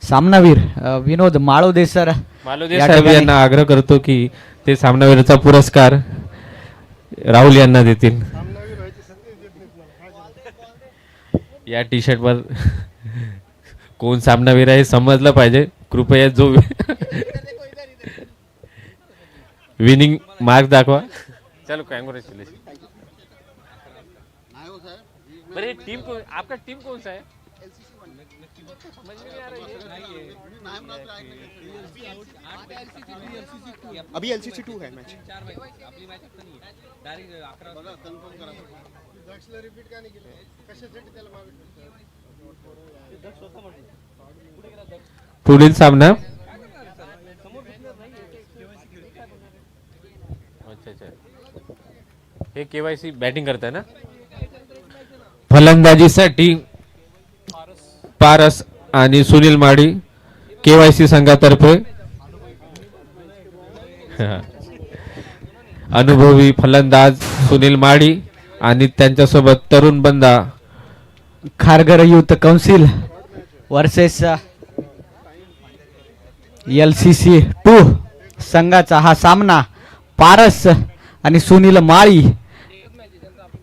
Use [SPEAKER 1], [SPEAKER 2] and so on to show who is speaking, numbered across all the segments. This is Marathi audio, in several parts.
[SPEAKER 1] सामनावीर विनोद माळोदे सर
[SPEAKER 2] साहेब यांना आग्रह करतो की ते सामनावीरचा पुरस्कार राहुल यांना देतील. या टी शर्ट वर कोण सामनावीर आहे समजलं पाहिजे. कृपया जो विनिंग मार्क दाखवा. चलो कांग्रेचुलेशन. बड़े टीम को आपका टीम कौन सा है?
[SPEAKER 3] अभी LCC 2 है मैच.
[SPEAKER 2] पुढील सामना हे केवायसी बॅटिंग करताय ना. फलंदाजीसाठी पारस आणि सुनील माडी केवायसी संघातर्फे. अनुभवी फलंदाज सुनील माडी आणि त्यांच्यासोबत तरुण बंदा
[SPEAKER 1] Kharghar youth council versus LCC 2 संघाचा हा सामना. पारस आणि सुनील माळी.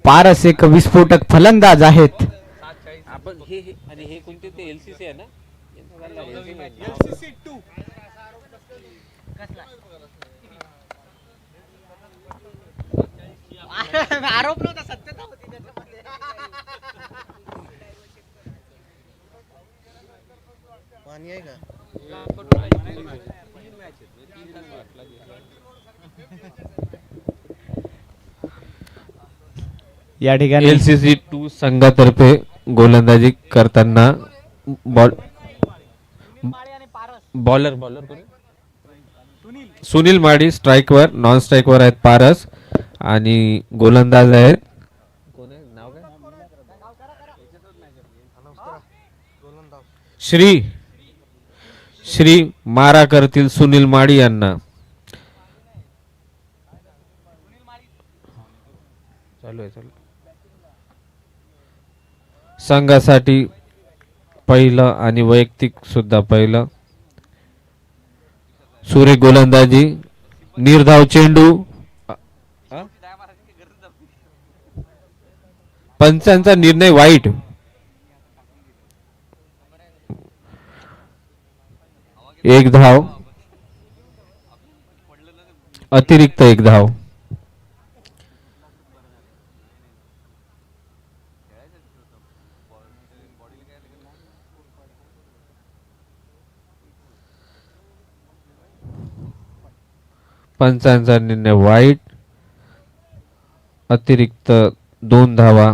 [SPEAKER 1] पारस एक विस्फोटक फलंदाज आहेत.
[SPEAKER 2] आपण हे आणि हे कोणते ते LCC आहे ना.
[SPEAKER 3] LCC 2
[SPEAKER 1] आरोप नव्हता सत्यता होती त्याच्यामध्ये.
[SPEAKER 3] पाणी आहे का?
[SPEAKER 1] या ठिकाणी
[SPEAKER 2] LCC 2 संघातर्फे गोलंदाजी करताना बॉलर सुनील माडी स्ट्राईकवर. नॉन स्ट्राईकवर आहेत पारस आणि गोलंदाज आहेत श्री मारा करतील सुनील माडी यांना. चालू संघासाठी पहिलं आणि वैयक्तिक सुद्धा पहिलं. सुरेख गोलंदाजी. निर्धाव चेंडू. पंचांचा निर्णय वाईट. एक धाव. अतिरिक्त एक धाव. पंचांचा निर्णय वाईट. अतिरिक्त 2 धावा.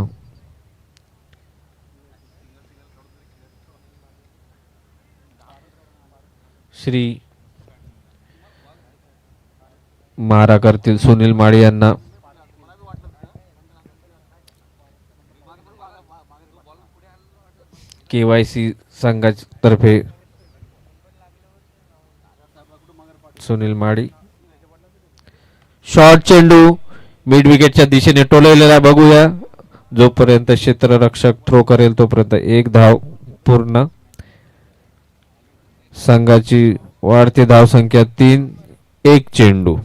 [SPEAKER 2] श्री मारा करतील सुनील माडी यांना. केवायसी संघातर्फे सुनील माडी. शॉर्ट चेंडू मिड विकेटच्या दिशेने टोलवलेला बघूया. जोपर्यंत क्षेत्ररक्षक थ्रो करेल तोपर्यंत एक धाव पूर्ण. संघाची वाढती धावसंख्या 3. एक चेंडू.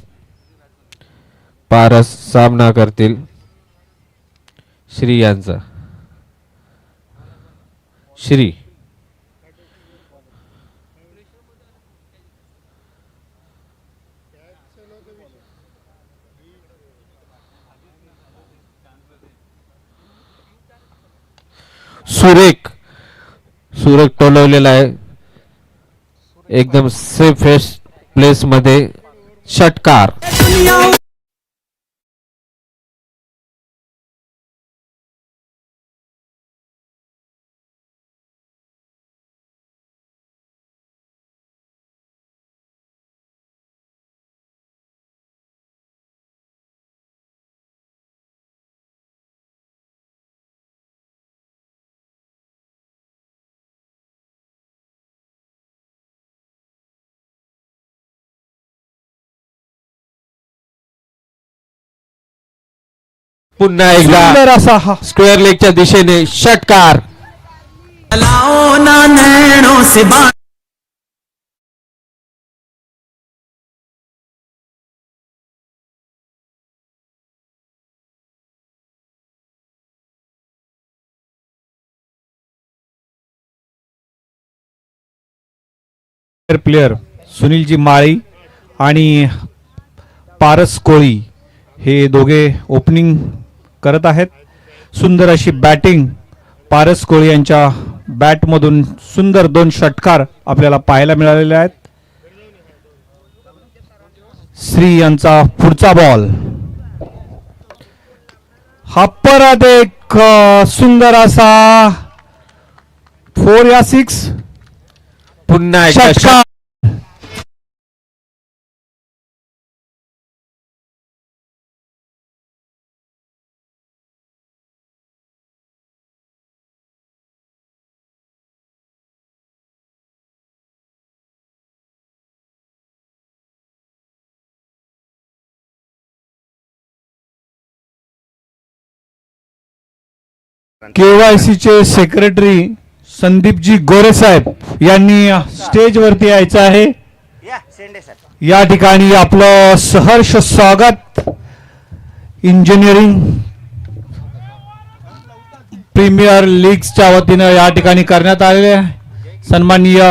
[SPEAKER 2] पारस सामना करतील श्री यांचा. श्री सुरेख टोलवलेला आहे. एकदम सेफेस्ट प्लेस मध्ये. षटकार. पुन्हा एकदा स्क्वेअर लेगच्या दिशेने षटकार.
[SPEAKER 4] प्लेयर सुनीलजी माळी आणि पारस कोळी हे दोघे ओपनिंग करत आहेत. सुंदर अशी बॅटिंग पारस कोळी यांच्या बॅटमधून सुंदर 2 षटकार आपल्याला पाहायला मिळालेले आहेत. श्री यांचा पुढचा बॉल, हा परत एक सुंदर असा 4 या 6
[SPEAKER 2] पुन्हा एकदा
[SPEAKER 4] षटकार. KYC चे सेक्रेटरी संदीपजी गोरे साहेब यांनी स्टेज वरती यायचं आहे. या ठिकाणी आपलं सहर्ष स्वागत इंजिनिअरिंग प्रीमियर लीगच्या वतीनं या ठिकाणी करण्यात आलेले आहे. सन्माननीय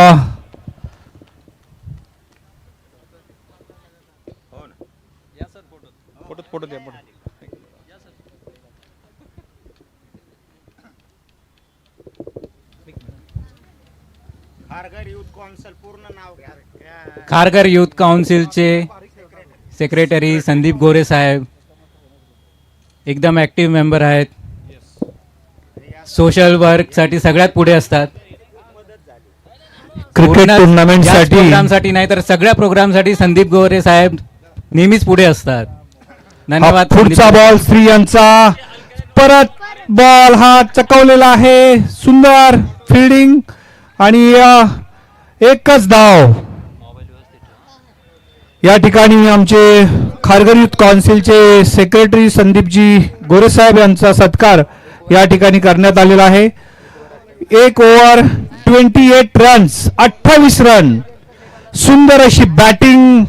[SPEAKER 3] फोटो द्या फोटो.
[SPEAKER 5] खारघर यूथ काउन्सिलचे सेक्रेटरी संदीप गोरे साहेब एकदम ॲक्टिव्ह मेंबर आहेत. सोशल वर्कसाठी सगळ्यात पुढे असतात.
[SPEAKER 4] क्रिकेट टुर्नामेंटसाठी
[SPEAKER 5] प्रोग्रामसाठी नाही तर सगळ्या प्रोग्रामसाठी संदीप गोरे साहेब नेहमीच पुढे असतात. धन्यवाद.
[SPEAKER 4] पुढचा बॉल श्री यांचा, परत बॉल हा चकवलेला आहे. सुंदर फिल्डिंग आणि एकच धाव. या ठिकाणी आमचे खारघर युथ काउन्सिलचे सेक्रेटरी संदीपजी गोरेसाहेब यांचा सत्कार या ठिकाणी करण्यात आलेला आहे. 1 ओव्हर 28 रन्स, 28 रन. सुंदर अशी बॅटिंग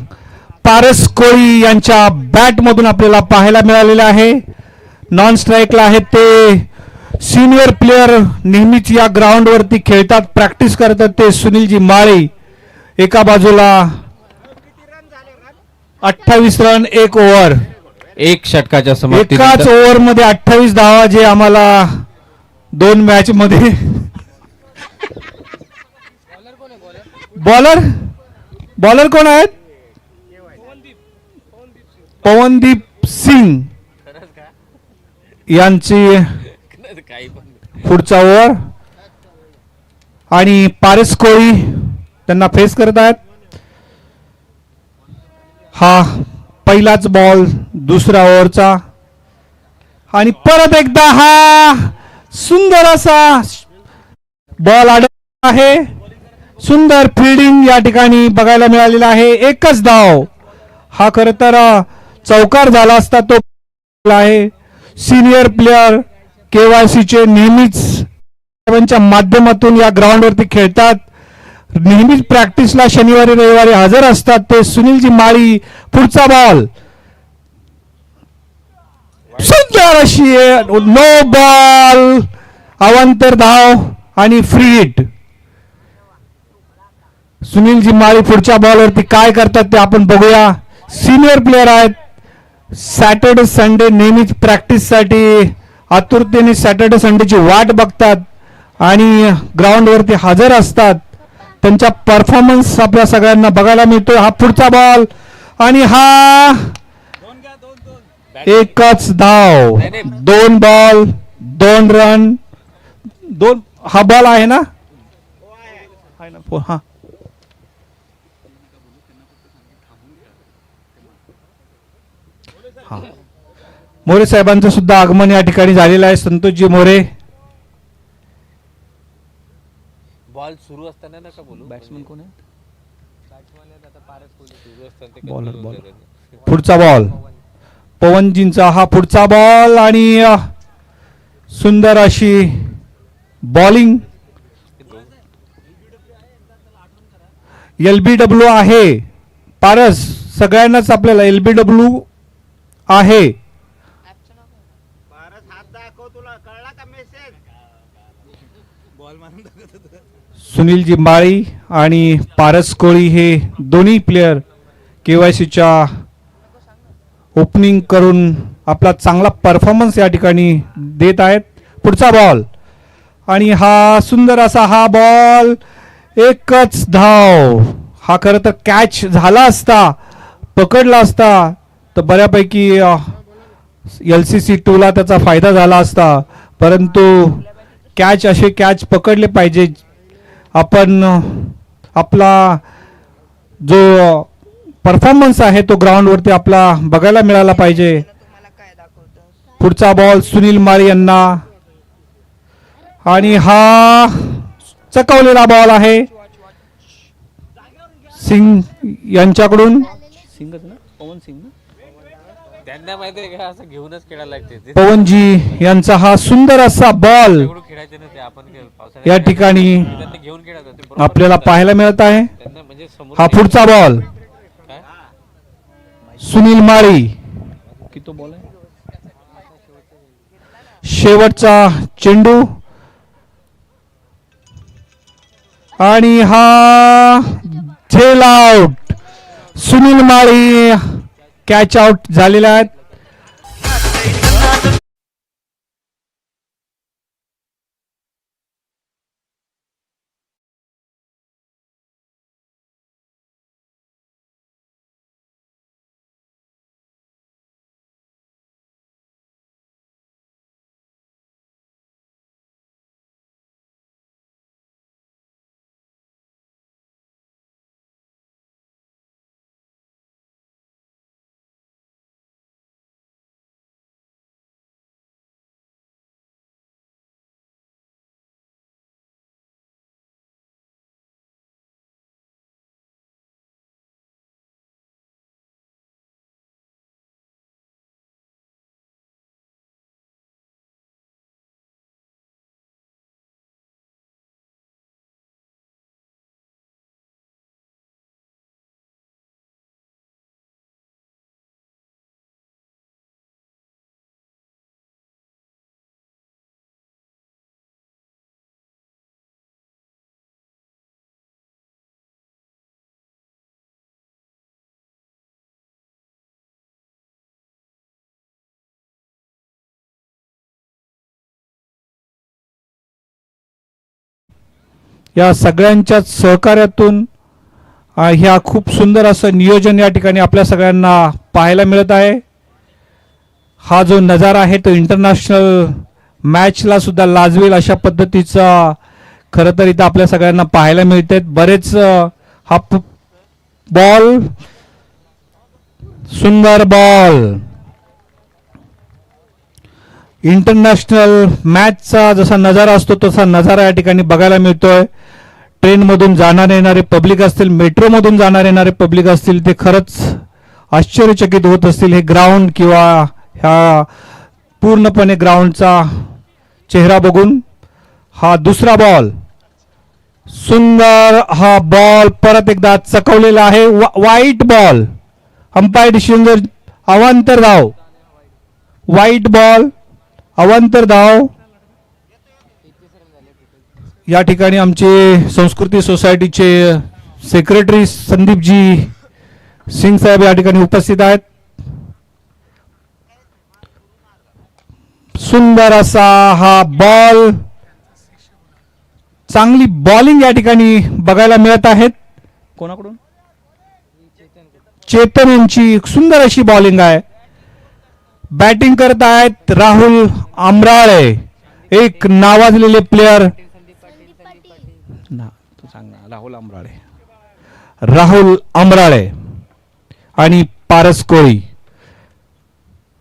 [SPEAKER 4] पारस कोळी यांच्या बॅटमधून आपल्याला पाहायला मिळालेलं आहे. नॉन स्ट्राईकला आहेत ते सिनियर प्लेयर, नेहमीच या ग्राउंड वरती खेळतात, प्रॅक्टिस करतात ते सुनीलजी माळी. एका बाजूला 28 रन 1 ओव्हर.
[SPEAKER 2] एक षटकाच्या
[SPEAKER 4] एकाच
[SPEAKER 2] समाप्तीनंतर
[SPEAKER 4] ओव्हर मध्ये 28 धावा, जे आम्हाला 2 मॅच मध्ये. बॉलर कोण आहेत? पवनदीप सिंग यांची पुढचा ओव्हर आणि पारस कोळी त्यांना फेस करत आहेत. हा पहिलाच बॉल दुसऱ्या ओव्हरचा आणि परत एकदा हा सुंदर असा बॉल अडकला आहे. सुंदर फिल्डिंग या ठिकाणी बघायला मिळालेला आहे. एकच धाव. हा खर तर चौकार झाला असता तो आहे. सिनियर प्लेयर KYC चे नेहमीच च्या माध्यमातून या ग्राउंड वरती खेळतात, नेहमीच प्रॅक्टिसला शनिवारी रविवारी हजर असतात ते सुनीलजी माळी. पुढचा बॉल सुंदर अशी नो बॉल, अवांतर धाव आणि फ्री हिट. सुनीलजी माळी पुढच्या बॉलवरती काय करतात ते आपण बघूया. सिनियर प्लेयर आहेत, सॅटर्डे संडे नेहमीच प्रॅक्टिस साठी आतुरतेने सॅटर्डे संडेची वाट बघतात आणि ग्राउंड वरती हजर असतात. त्यांचा परफॉर्मन्स आपल्या सगळ्यांना बघायला मिळतो. हा पुढचा बॉल आणि हा एकच धाव. 2 बॉल 2 रन 2. हा बॉल आहे ना? हा मोरे साहेबांचं सुद्धा आगमन या ठिकाणी झालेलं आहे. संतोषजी मोरे.
[SPEAKER 2] बॉल सुरू असताना नका बोलू.
[SPEAKER 5] बॅट्समन कोण आहे?
[SPEAKER 4] बॉलर पुढचा बॉल पवनजींचा, हा पुढचा बॉल आणि सुंदर अशी बॉलिंग. LBW आहे पारस, सगळ्यांनाच आपल्याला LBW आहे. सुनीलजी माळी आणि पारस कोळी हे दोन्ही प्लेयर KYCच्या ओपनिंग करून आपला चांगला परफॉर्मन्स या ठिकाणी देत आहेत. पुढचा बॉल आणि हा सुंदर असा हा बॉल, एकच धाव. हा खरं तर कॅच झाला असता, पकडला असता तर बऱ्यापैकी LCC 2 ला त्याचा फायदा झाला असता, परंतु कॅच असे कॅच पकडले पाहिजे. आपण आपला जो परफॉर्मन्स आहे तो ग्राउंडवरती आपला बघायला मिळाला पाहिजे. पुढचा बॉल सुनील माळी यांना आणि हा चकवलेला बॉल आहे सिंग यांच्याकडून.
[SPEAKER 2] त्यांना माहिती आहे का, असं घेऊनच खेळायला लागते.
[SPEAKER 4] पवनजी यांचा हा सुंदर असा बॉल
[SPEAKER 2] खेळायचे ना ते आपण
[SPEAKER 4] या ठिकाणी
[SPEAKER 2] घेऊन खेळायचं
[SPEAKER 4] आपल्याला पाहायला मिळत आहे.
[SPEAKER 2] त्यांना म्हणजे समोर
[SPEAKER 4] हा पुढचा बॉल सुनील माळी, शेवटचा चेंडू आणि हा झेल आउट. सुनील माळी कॅच आउट झालेला आहेत. या सगळ्यांच्या सहकार्यातून ह्या खूप सुंदर असं नियोजन या ठिकाणी आपल्या सगळ्यांना पाहायला मिळत आहे. हा जो नजारा आहे तो इंटरनॅशनल मॅचला सुद्धा लाजवेल अशा पद्धतीचा खरं तर इथं आपल्या सगळ्यांना पाहायला मिळते. बरेच हा बॉल, सुंदर बॉल, इंटरनॅशनल मॅचचा जसा नजारा असतो तसा नजारा या ठिकाणी बघायला मिळतोय. ट्रेनमधून जाणारे येणारे पब्लिक असतील, मेट्रोमधून जाणारे येणारे पब्लिक असतील, ते खरंच आश्चर्यचकित होत असतील हे ग्राउंड किंवा ह्या पूर्णपणे ग्राउंडचा चेहरा बघून. हा दुसरा बॉल, सुंदर हा बॉल परत एकदा चकवलेला आहे. वाईट बॉल, अंपायर डिसिजन अवांतर धाव, वाईट बॉल अवांतर धाव. या ठिकाणी आमचे संस्कृती सोसायटीचे सेक्रेटरी संदीपजी सिंग साहेब या ठिकाणी उपस्थित आहेत. सुंदर असा हा बॉल, चांगली बॉलिंग या ठिकाणी बघायला मिळत आहेत. कोणाकडून? चेतन यांची सुंदर अशी बॉलिंग आहे. बॅटिंग करत आहेत राहुल आमराळे, एक नावाजलेले प्लेयर. राहुल आमराळे आणि पारस कोळी.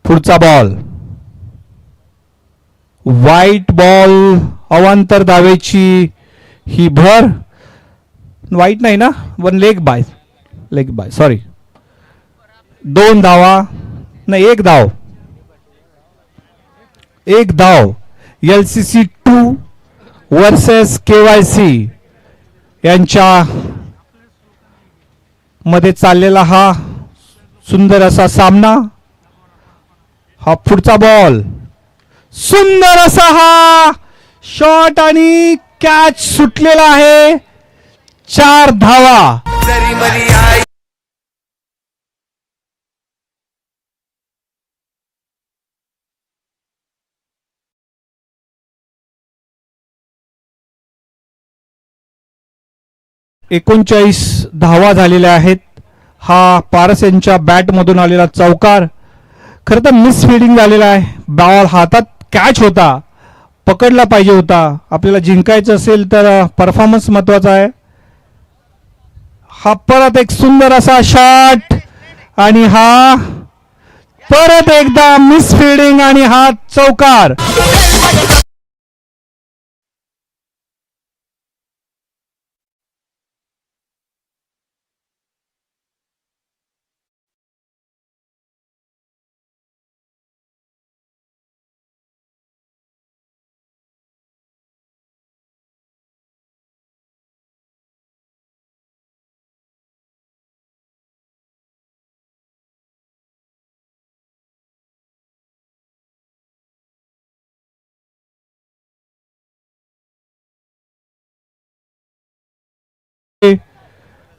[SPEAKER 4] पुढचा बॉल, वाईट बॉल, अवांतर धावेची ही भर. वाईट नाही ना, वन लेग बाय, सॉरी. 2 धावा नाही, 1 धाव, 1 धाव. LCC 2 वर्सेस KYC यांच्या मध्ये चाललेला हा सुंदर असा सामना. हा पुढचा बॉल, सुंदर असा हा शॉट आणि कॅच सुटलेला आहे. 4 धावा. एकोणचाळीस धावा झालेल्या आहेत. हा पारस यांच्या बॅट मधून आलेला चौकार. खरं तर मिस फिल्डिंग झालेला आहे. बॉल हातात कॅच होता, पकडला पाहिजे होता. आपल्याला जिंकायचं असेल तर परफॉर्मन्स महत्वाचा आहे. हा परत एक सुंदर असा शॉट आणि हा परत एकदा मिस फिल्डिंग आणि हा चौकार.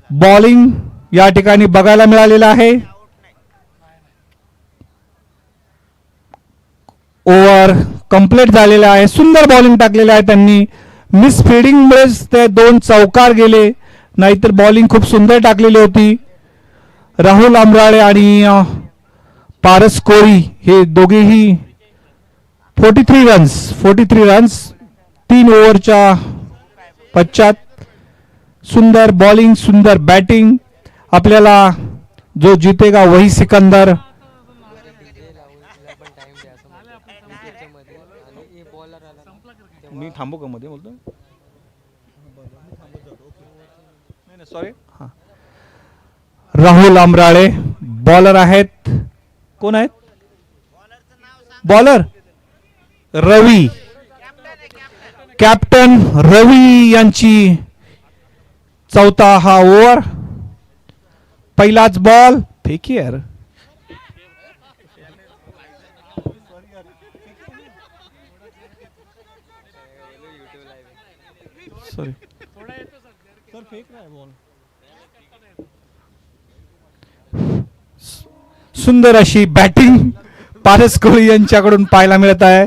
[SPEAKER 4] बॉलिंग या ठिकाणी बघायला मिळालेलं आहे. ओव्हर कंप्लीट झालेला आहे. सुंदर बॉलिंग टाकलेलं आहे त्यांनी. मिस फिल्डिंग मुळेच ते 2 चौकार गेले, नाहीतर बॉलिंग खूप सुंदर टाकलेली होती. राहुल आंब्राळे आणि पारस कोळी हे दोघेही 43 रन्स 3 ओव्हरच्या पश्चात. सुंदर बॉलिंग, सुंदर बॅटिंग. आपल्याला जो जीतेगा वही सिकंदर.
[SPEAKER 6] मी थांबू का मध्ये बोलतो. सॉरी.
[SPEAKER 4] राहुल आंब्राळे बॉलर आहेत. कोण आहेत बॉलर? रवी, कॅप्टन रवी यांची चौथा हा ओव्हर. पहिलाच बॉल फेकियर. सॉरी
[SPEAKER 6] सर फेक रहा है बॉल.
[SPEAKER 4] सुंदर अशी बॅटिंग पारस कोळी यांच्याकडून पाहायला मिळत आहे.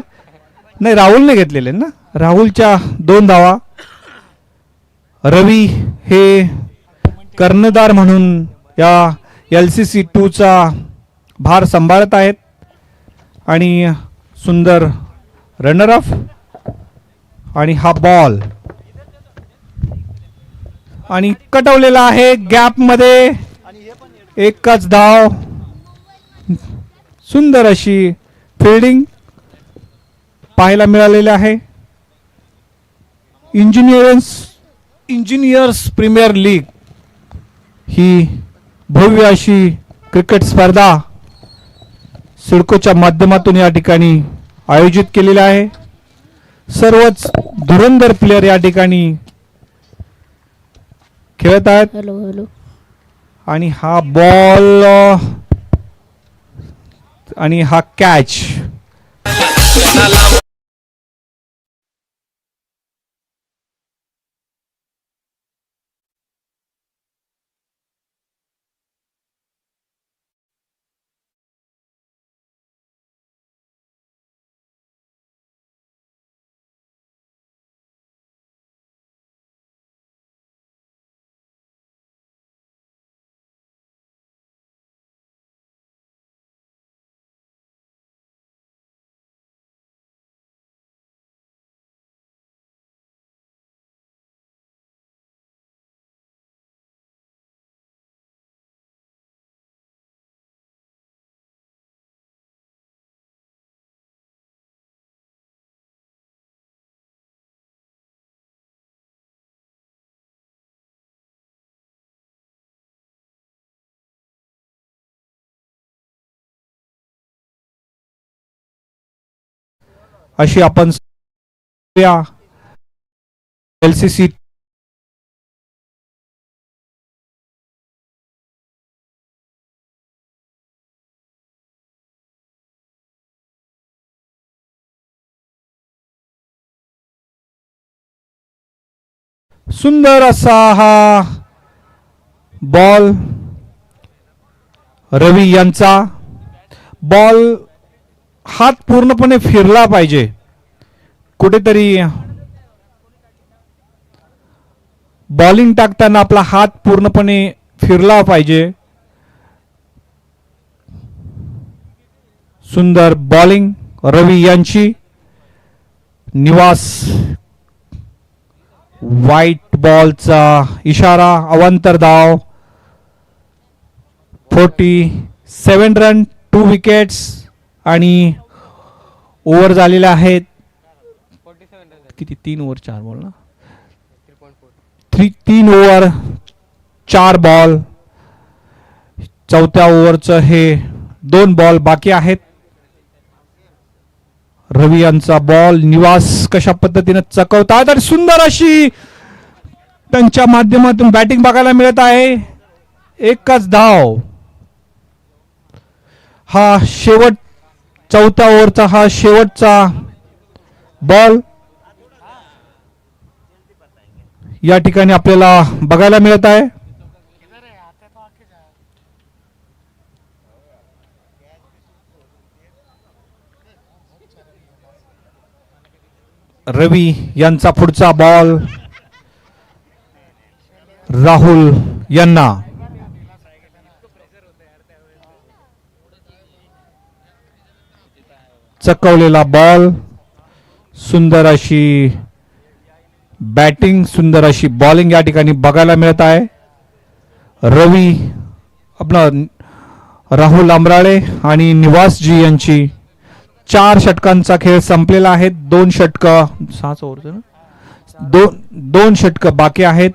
[SPEAKER 4] नाही, राहुलने घेतलेले ना. राहुलच्या 2 धावा. रवी हे कर्णधार म्हणून या LCC 2 चा भार सांभाळत आहेत आणि सुंदर रनर अप. आणि हा बॉल आणि कटवलेला आहे गॅप मध्ये. एकच धाव. सुंदर अशी फिल्डिंग पाहायला मिळालेली आहे. इंजिनियर्स प्रीमियर लीग ही भव्य अशी क्रिकेट स्पर्धा सिडकोच्या माध्यमातून या ठिकाणी आयोजित केलेली आहे. सर्वच धुरंधर प्लेयर या ठिकाणी खेळत आहेत. आणि हा बॉल आणि हा कॅच. अशी आपण LCC सुंदर असा हा बॉल रवी यांचा. बॉल हात पूर्णपणे फिरला पाहिजे, कुठेतरी बॉलिंग टाकताना आपला हात पूर्णपणे फिरला पाहिजे. सुंदर बॉलिंग रवी यांची. निवास व्हाईट बॉलचा इशारा. अवांतर धाव 47 रन 2 विकेट्स आणि ओव्हर झालेल्या आहेत किती 3 ओव्हर 4 बॉल ना 3 ओव्हर 4 बॉल. चौथ्या ओव्हरचं हे 2 बॉल बाकी आहेत. रवी यांचा बॉल. निवास कशा पद्धतीने चकवतात आणि सुंदर अशी त्यांच्या माध्यमातून बॅटिंग बघायला मिळत आहे. एकच धाव. हा शेवट चौथ्या ओव्हरचा हा शेवटचा बॉल या ठिकाणी आपल्याला बघायला मिळत आहे. रवी यांचा पुढचा बॉल राहुल यांना. चकवलेला बॉल. सुंदर अशी बॅटिंग, सुंदर अशी बॉलिंग या ठिकाणी बघायला मिळत आहे. रवी आपला राहुल आंबराळे आणि निवासजी यांची 4 षटकांचा खेळ संपलेला आहे. 2 षटकं 6 ओव्हरचं ना 2 षटकं बाकी आहेत.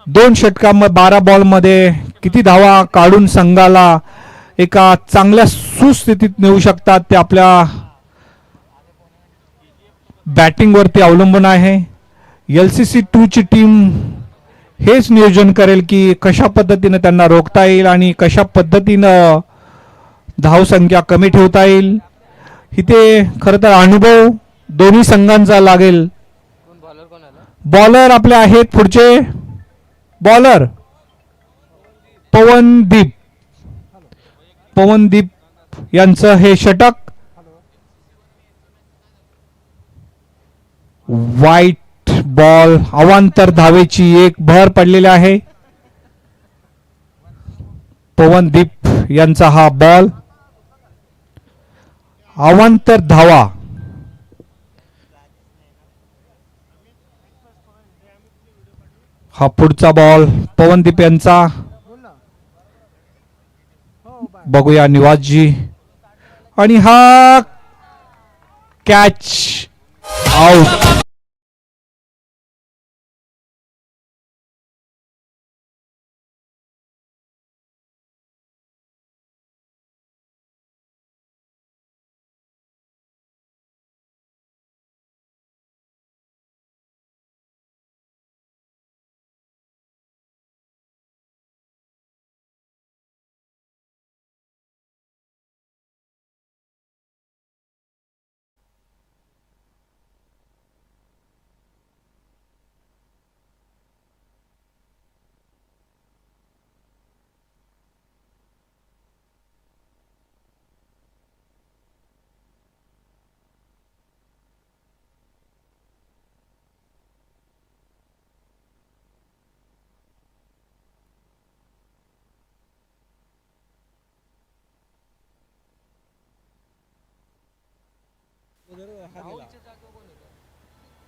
[SPEAKER 4] 2 षटकांमध्ये 12 बॉलमध्ये किती धावा काढून संघाला एका चांगल्या सुस्थितीत नेऊ शकतात ते आपल्या बॅटिंग वरती अवलंबून आहे. LCC 2 ची टीम हेच नियोजन करेल की कशा पद्धतीने त्यांना रोखता येईल आणि कशा पद्धतीनं धावसंख्या कमी ठेवता येईल. इथे खरं तर अनुभव दोन्ही संघांचा लागेल. बॉलर आपले आहेत पुढचे बॉलर पवनदीप यांचं हे षटक. White ball. अवांतर धावेची एक भर पडलेली आहे. पवनदीप यांचा हा बॉल. अवांतर धावा. हा पुढचा बॉल पवनदीप यांचा. बघूया निवासजी आणि हा कॅच आउट.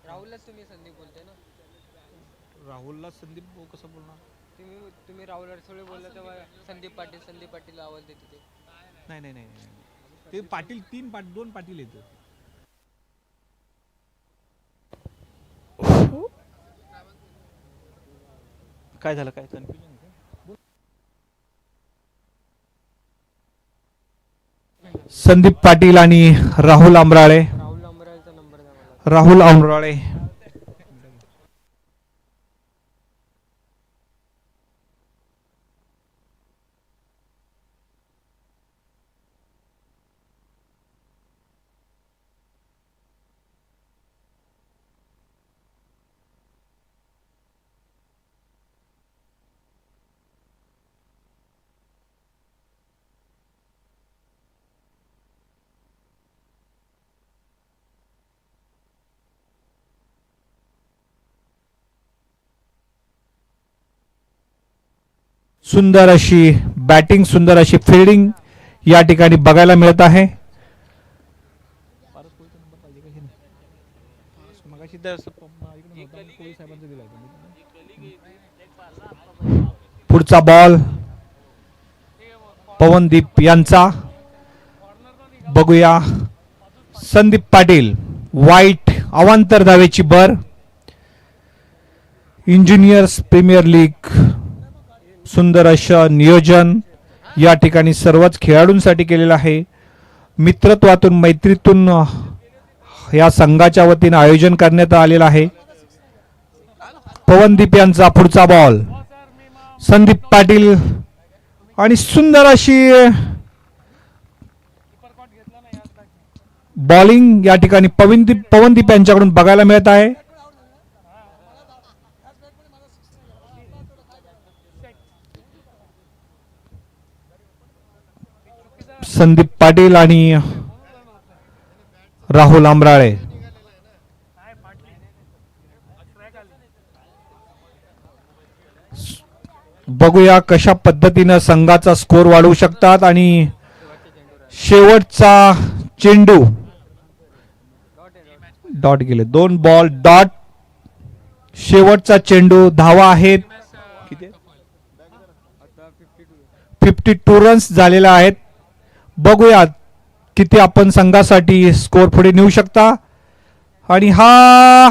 [SPEAKER 7] राहुललाच तुम्ही संदीप बोलते ना.
[SPEAKER 6] राहुलला संदीप कसं बोलणार?
[SPEAKER 7] तुम्ही राहुल अडसोळे बोलला तेव्हा संदीप पाटील आवाज देते ते.
[SPEAKER 6] नाही नाही नाही ते पाटील 2 पाटील येतं. काय झालं काय कन्फ्युजन?
[SPEAKER 4] संदीप पाटील आणि राहुल आंबराळे.
[SPEAKER 7] राहुल आंबराळेचा नंबर द्या मला.
[SPEAKER 4] राहुल आंबराळे सुंदर अशी बॅटिंग, सुंदर अशी फिल्डिंग या ठिकाणी बघायला मिळत आहे.
[SPEAKER 6] मगाशी त्या असं इकडे नव्हता, मी कोळी साहेबांचा दिला होता.
[SPEAKER 4] पुढचा बॉल पवनदीप यांचा. बघूया संदीप पाटील, वाईट अवांतर धावेची बर. इंजिनियर्स प्रीमियर लीग, सुंदर असं नियोजन या ठिकाणी सर्वच खेळाडूंसाठी केलेलं आहे. मित्रत्वातून, मैत्रीतून या संघाच्या वतीने आयोजन करण्यात आलेलं आहे. पवनदीप यांचा पुढचा बॉल, संदीप पाटील आणि सुंदर अशी बॉलिंग या ठिकाणी पवनदीप यांच्याकडून बघायला मिळत आहे. संदीप पाटील आणि राहुल आमराळे. बघूया कशा पद्धतीनं संघाचा स्कोर वाढवू शकतात. आणि शेवटचा चेंडू डॉट गेले, 2 बॉल डॉट. शेवटचा चेंडू, धावा आहेत 52 रन्स झालेल्या आहेत. बघूया किती आपण संघासाठी स्कोर पुढे नेऊ शकता. आणि हा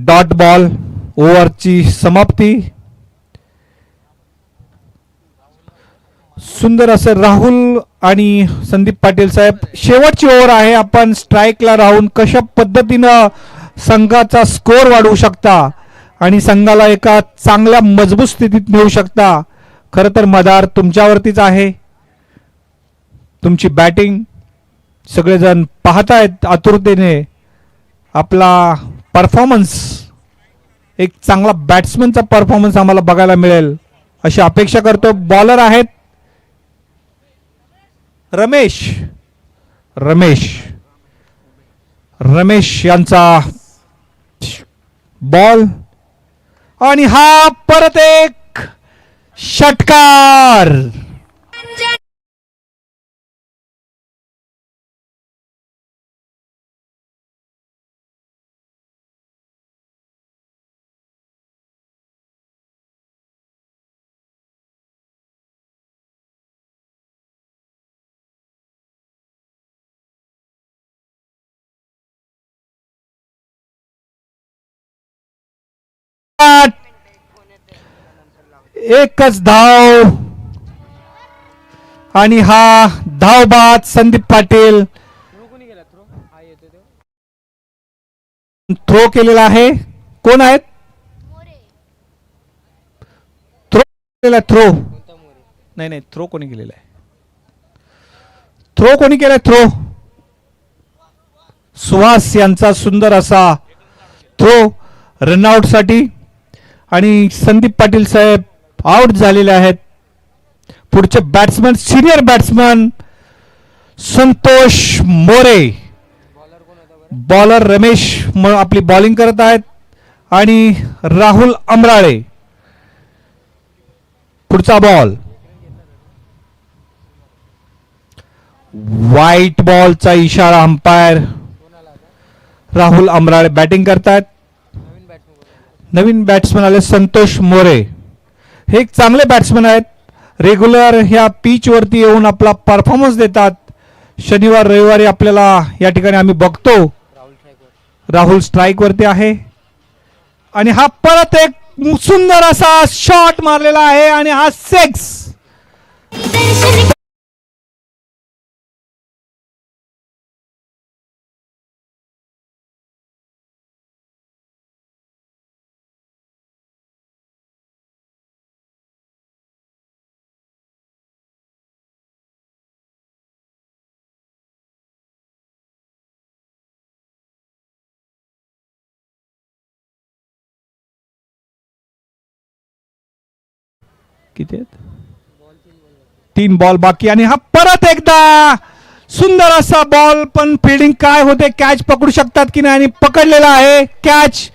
[SPEAKER 4] डॉट बॉल, ओव्हरची समाप्ती. सुंदर असं राहुल आणि संदीप पाटील साहेब, शेवटची ओव्हर आहे. आपण स्ट्राईकला राहून कशा पद्धतीनं संघाचा स्कोर वाढवू शकता आणि संघाला एका चांगल्या मजबूत स्थितीत नेऊ शकता. खरं तर मदार तुमच्यावरतीच आहे. तुमची बॅटिंग सगळेजण पाहतायत आतुरतेने. आपला परफॉर्मन्स, एक चांगला बॅट्समनचा परफॉर्मन्स आम्हाला बघायला मिळेल अशी अपेक्षा करतो. बॉलर आहेत रमेश यांचा बॉल. आणि हा परत एक षटकार. एकच धाव आणि हा धावबाद संदीप पाटील थ्रो केलेला आहे. कोण आहेत थ्रो केलेला? थ्रो नाही, थ्रो कोणी केलेला आहे? थ्रो कोणी केलाय? थ्रो सुहास यांचा सुंदर असा थ्रो रनआउट साठी. आणि संदीप पाटील साहेब आउट झालेले आहेत. पुढचे batsman, senior batsman Santosh More. Bowler Ramesh आपली बॉलिंग करत आहेत आणि राहुल अमराळे. पुढचा बॉल, व्हाईट बॉलचा इशारा अंपायर. राहुल अमराळे बॅटिंग करतायत. नवीन बॅट्समन आले संतोष मोरे. हे एक चांगले बॅट्समन आहेत. रेग्युलर ह्या पिच वरती येऊन आपला परफॉर्मन्स देतात. शनिवार रविवारी आपल्याला या ठिकाणी आम्ही बघतो. राहुल स्ट्राईक वरती आहे आणि हा परत एक सुंदर असा शॉट मारलेला आहे आणि हा 6. किती आहेत? 3 बॉल बाकी आणि हा परत एकदा सुंदर असा बॉल. पण फिल्डिंग काय होते, कॅच पकडू शकतात की नाही? आणि पकडलेला आहे कॅच.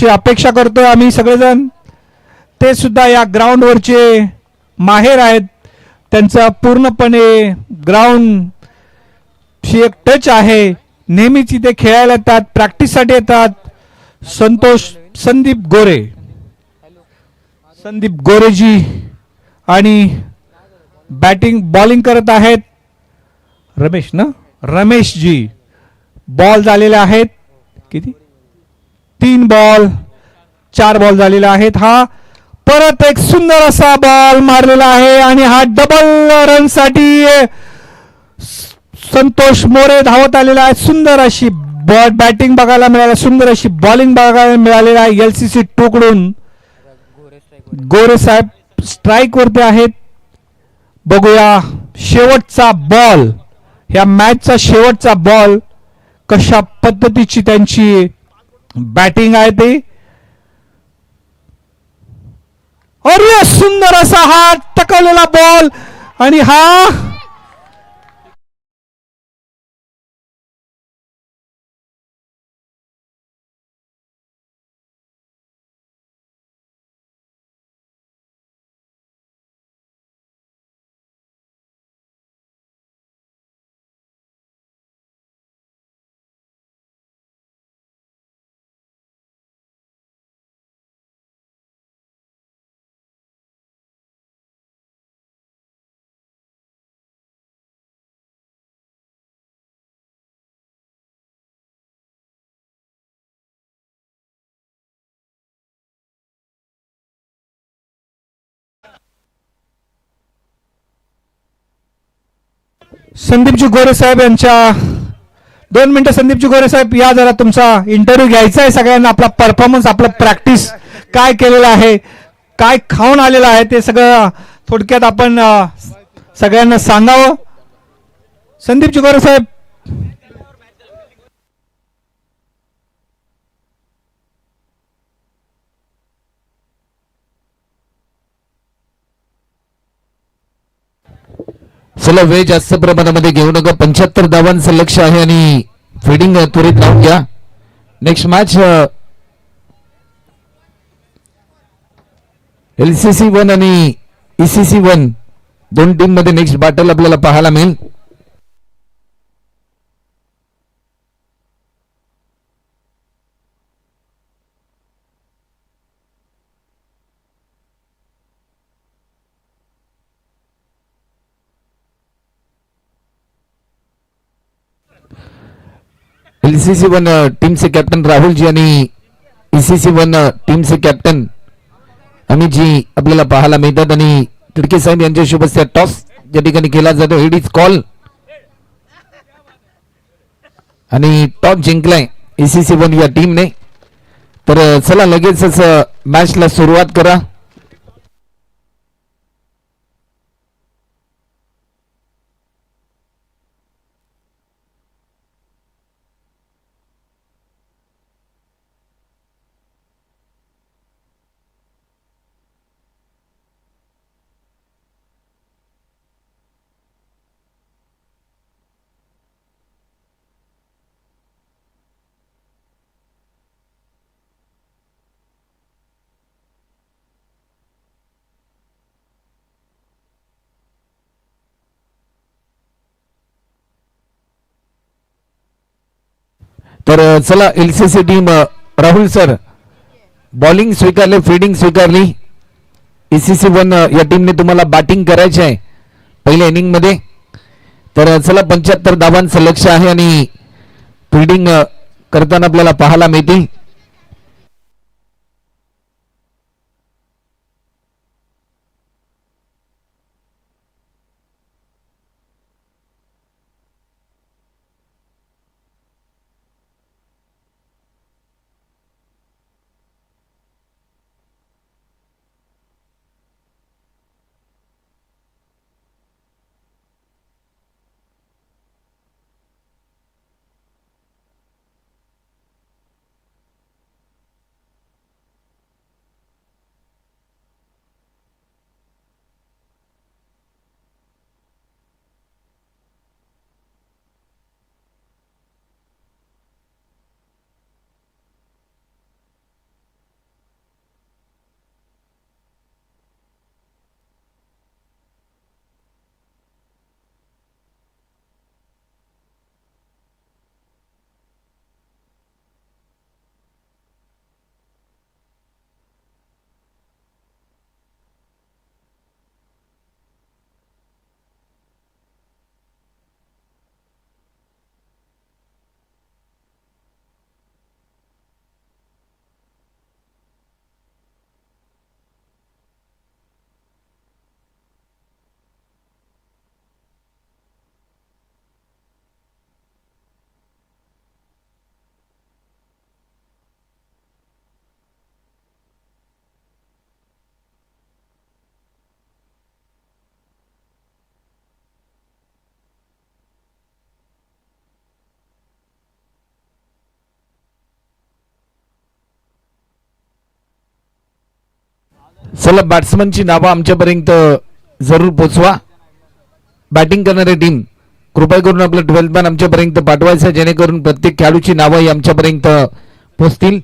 [SPEAKER 4] अशी अपेक्षा करतोय आम्ही सगळेजण. ते सुद्धा या ग्राउंडवरचे माहेर आहेत. त्यांचा पूर्णपणे ग्राउंड शी एक टच आहे. नेहमीच इथे खेळायला येतात, प्रॅक्टिससाठी येतात. संदीप गोरेजी आणि बॉलिंग करत आहेत रमेशजी. बॉल झालेले आहेत किती? 3 बॉल 4 बॉल झालेले आहेत. हा परत एक सुंदर असा बॉल मारलेला आहे आणि हा डबल रन साठी संतोष मोरे धावत आलेला आहे. सुंदर अशी बॅटिंग बघायला मिळाली, सुंदर अशी बॉलिंग बघायला मिळालेली आहे. LCC 2 कडून गोरे साहेब स्ट्राईक वरती आहेत. बघूया शेवटचा बॉल, ह्या मॅचचा शेवटचा बॉल, कशा पद्धतीची त्यांची बॅटिंग आहे ते. अरे सुंदर असा हा टकवलेला बॉल आणि हा संदीपजी गोरे साहेब यांच्या 2 मिनिटं. संदीपजी गोरे साहेब या जरा, तुमचा इंटरव्ह्यू घ्यायचा आहे सगळ्यांना. आपला परफॉर्मन्स, आपलं प्रॅक्टिस काय केलेलं आहे, काय खाऊन आलेलं आहे ते सगळं थोडक्यात आपण सगळ्यांना सांगावं. संदीपजी गोरे साहेब.
[SPEAKER 2] चला वेळ जास्त प्रमाणामध्ये घेऊ नका. 75 धावांचं लक्ष आहे आणि फिडिंग त्वरित लावून घ्या. नेक्स्ट मॅच LCC 1 आणि ECC 1 दोन टीम मध्ये नेक्स्ट बॅटल आपल्याला पाहायला मिळेल. LCC 1 टीम से कॅप्टन राहुल जी आणि ECC 1 टीम से कॅप्टन अमित जी आपल्याला पाहायला मिळतात. आणि तिडके साहेब यांच्या शुभ टॉस ज्या ठिकाणी केला जातो, हेड इज कॉल आणि टॉस जिंकलाय ECC 1 या टीमने. तर चला लगेचच मॅचला सुरुवात करा. तर चला LCC team Rahul sir bowling स्वीकारले, फिल्डिंग स्वीकारली. ECC 1 या टीमने तुम्हाला बॅटिंग करायची आहे पहिल्या इनिंग मध्ये. तर चला 75 धावांचं लक्ष आहे आणि फिल्डिंग करताना आपल्याला पाहायला मिळतील. चला बॅट्समनची नावं आमच्यापर्यंत जरूर पोचवा. बॅटिंग करणारी टीम कृपया करून आपलं 12th मॅन आमच्यापर्यंत पाठवायचं, जेणेकरून प्रत्येक खेळाडूची नावं आमच्यापर्यंत पोचतील.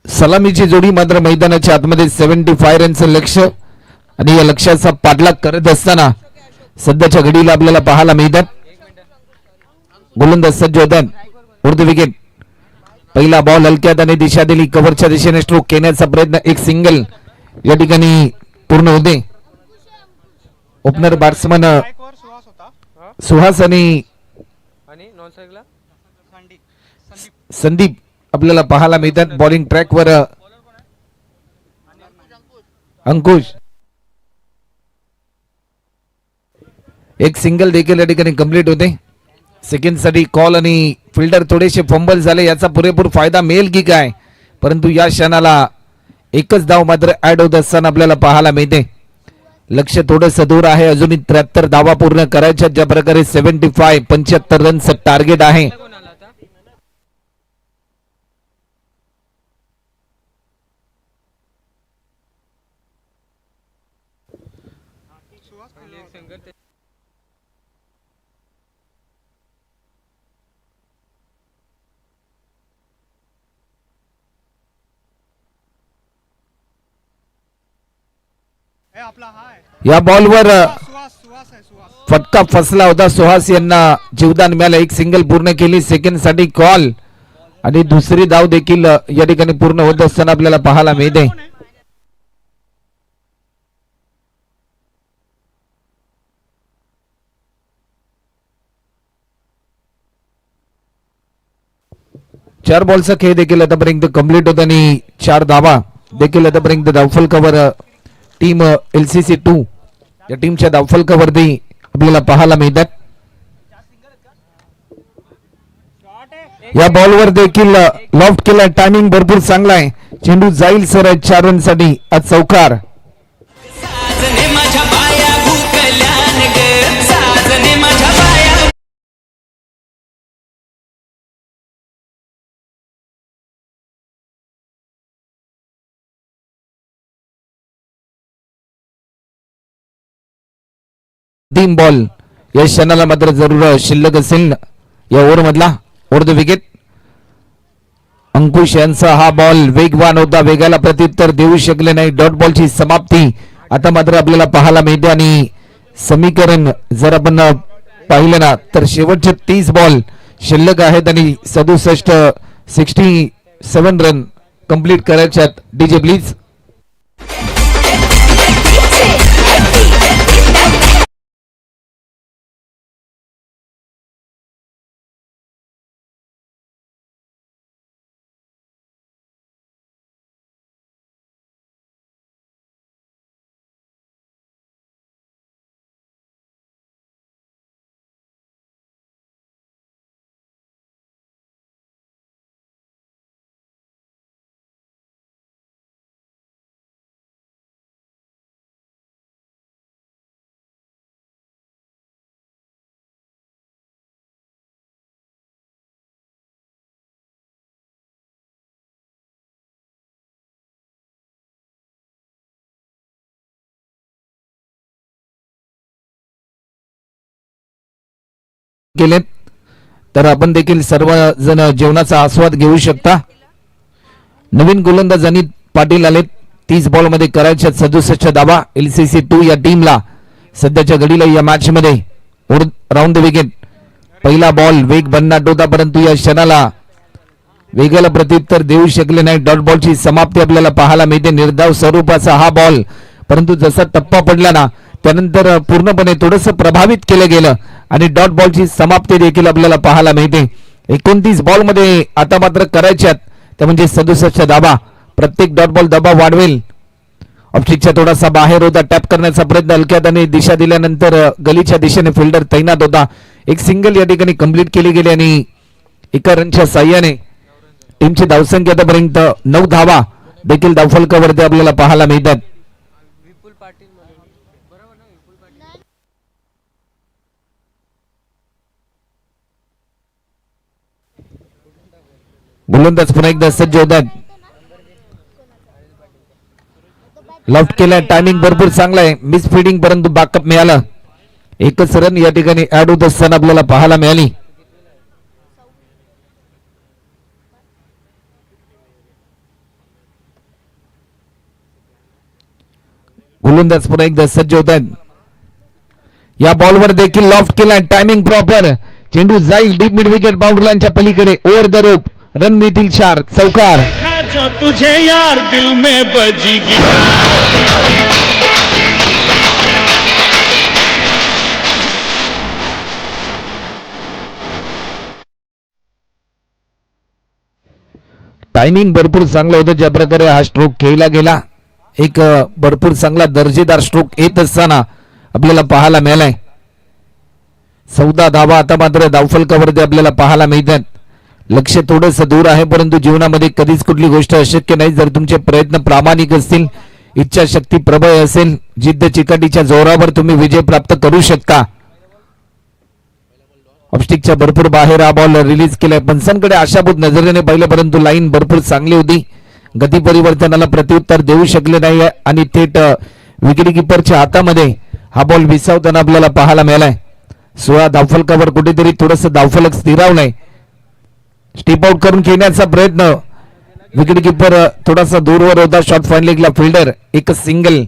[SPEAKER 2] सलामीची जोडी मात्र मैदानाच्या आतमध्ये 75 रनचं लक्ष आणि या लक्ष्याचा पाठलाग करत असताना सध्याच्या घडीला आपल्याला पाहायला मिळतात. गोलंदाज सज्ज होतात. उर्ध विकेट. पहिला बॉल हलक्यात आणि दिशा दिली, कव्हरच्या दिशेने स्ट्रोक घेण्याचा प्रयत्न, एक सिंगल या ठिकाणी पूर्ण होते. ओपनर बॅट्समन
[SPEAKER 3] वर सुहास होता.
[SPEAKER 2] सुहास आणि
[SPEAKER 7] नॉन साईडला
[SPEAKER 2] संदीप आपल्याला पाहायला मिळतात. बॉलिंग ट्रॅकवर अंकुश. एक सिंगल देखील या ठिकाणी कंप्लीट होते. सेकंड साठी कॉल आणि फिल्डर थोडेसे फंबल झाले, याचा पुरेपूर फायदा मिळेल की काय, परंतु या क्षणाला एकच धाव मात्र ऍड होत असताना आपल्याला पाहायला मिळते. लक्ष थोडंसं दूर आहे, अजूनही 73 धावा पूर्ण करायच्या, ज्या प्रकारे 75 रनचं टार्गेट आहे.
[SPEAKER 7] कोण आला आता पहिले एक सिंगल
[SPEAKER 3] आपला हा आहे.
[SPEAKER 2] या बॉलवर
[SPEAKER 3] सुहास सुहास आहे सुहास.
[SPEAKER 2] फटका फसला होता. सुहास यांना जीवदान मिळालं. एक सिंगल पूर्ण केली. सेकंड साठी कॉल आणि दुसरी धाव देखील या ठिकाणी पूर्ण होत असताना आपल्याला पाहायला मिळते. चार बॉलचा खेळ देखील आतापर्यंत कंप्लीट होत आणि 4 धावा देखील आतापर्यंत धावफलकावर टीम LCC 2 या टीमच्या धावफलकावरती आपल्याला पाहायला मिळतात. या बॉलवर देखील लॉफ्ट केला. टायमिंग भरपूर चांगला आहे. चेंडू जाईल सर 4 रनसाठी. आज चौकार.
[SPEAKER 8] साजने माझ्या बाया भूकल्यान ग, साजने माझ्या बाया.
[SPEAKER 2] तीन बॉल या क्षणाला मात्र जरूर शिल्लक असेल या ओव्हर मधला. Over the wicket. अंकुश यांचा हा बॉल वेगवान होता, वेगाला प्रत्युत्तर देऊ शकले नाही. डॉट बॉलची समाप्ती आता मात्र आपल्याला पाहायला मिळते आणि समीकरण जर आपण पाहिलं ना तर शेवटचे 30 बॉल शिल्लक आहेत आणि 67 रन कंप्लीट करायच्यात. DJ please. केलेत तर आपण देखील सर्वजण जेवणाचा आस्वाद घेऊ शकता. नवीन गोलंदाज अनित पाटील आलेत. 30 बॉल मध्ये करायच्या 67 धावा LCC 2 या टीमला सध्याच्या घडीला या मॅच मध्ये. Round the wicket. पहिला बॉल वेग भन्नाट होता, परंतु या क्षणाला वेगाला प्रत्युत्तर देऊ शकले नाही. डॉट बॉलची समाप्ती आपल्याला पाहायला मिळते. निर्धाव स्वरूपाचा हा बॉल, परंतु जसा टप्पा पडला ना त्यानंतर पूर्णपणे थोडंसं प्रभावित केलं गेलं आणि डॉट बॉलची समाप्ती देखील आपल्याला पाहायला मिळते. 29 बॉल मध्ये आता मात्र करायच्यात त्या म्हणजे 67 धावा. प्रत्येक डॉट बॉल दबाव वाढवेल. ऑप्टिकच्या थोडासा बाहेर होता. टॅप करण्याचा प्रयत्न हलक्यात आणि दिशा दिल्यानंतर गलीच्या दिशेने फिल्डर तैनात होता. एक सिंगल या ठिकाणी कंप्लीट केली गेली आणि एका रनच्या साह्याने टीमची धावसंख्या आतापर्यंत 9 धावा देखील धावफलकावरती आपल्याला पाहायला मिळतात.
[SPEAKER 7] विपुल पाटील म्हणून बरोबर ना विपुल पाटील.
[SPEAKER 2] गोलंदाज पुन्हा एकदा सज्ज होतात. लॉफ्ट केलाय, टायमिंग भरपूर चांगला आहे, मिस फिडिंग परंतु बॅकअप मिळाला. एकच रन या ठिकाणी ऍड होत असताना आपल्याला पाहायला मिळाली. गोलंदाज पुन्हा एकदा सज्ज होत आहेत. या बॉलवर देखील लॉफ्ट केलाय, टायमिंग प्रॉपर, चेंडू जाईल डीप मिड विकेट बाउंड्री लाईनच्या पलीकडे, ओव्हर द रोप, रन मिळतील 4, चौकार.
[SPEAKER 8] तुझे यार दिल में बजेगी.
[SPEAKER 2] टायमिंग भरपूर चांगलं होतं ज्या प्रकारे हा स्ट्रोक खेळला गेला. एक भरपूर चांगला दर्जेदार स्ट्रोक येत असताना आपल्याला पाहायला मिळालाय. 14 धावा आता मात्र धावफलकावरती आपल्याला पाहायला मिळतात. लक्ष थोडंसं दूर आहे परंतु जीवनामध्ये कधीच कुठली गोष्ट अशक्य नाही. जर तुमचे प्रयत्न प्रामाणिक असतील, इच्छाशक्ती प्रबळ असेल, जिद्द चिकाटीच्या जोरावर तुम्ही विजय प्राप्त करू शकता. ऑफस्टिकच्या भरपूर बाहेर हा बॉल रिलीज केलाय. पंचांकडे आशाभूत नजरेने पाहिलं परंतु लाईन भरपूर चांगली होती. गती परिवर्तनाला प्रत्युत्तर देऊ शकले नाही आणि थेट विकेट किपरच्या हातामध्ये हा बॉल विसावताना आपल्याला पाहायला मिळालाय. 16 धावफलकावर कुठेतरी थोडंसं धावफलक स्थिरावलंय. स्टेप आउट करून खेळण्याचा प्रयत्न, विकेट किपर थोडासा दूरवर होता. शॉट फाईन लेगला फिल्डर, एक सिंगल.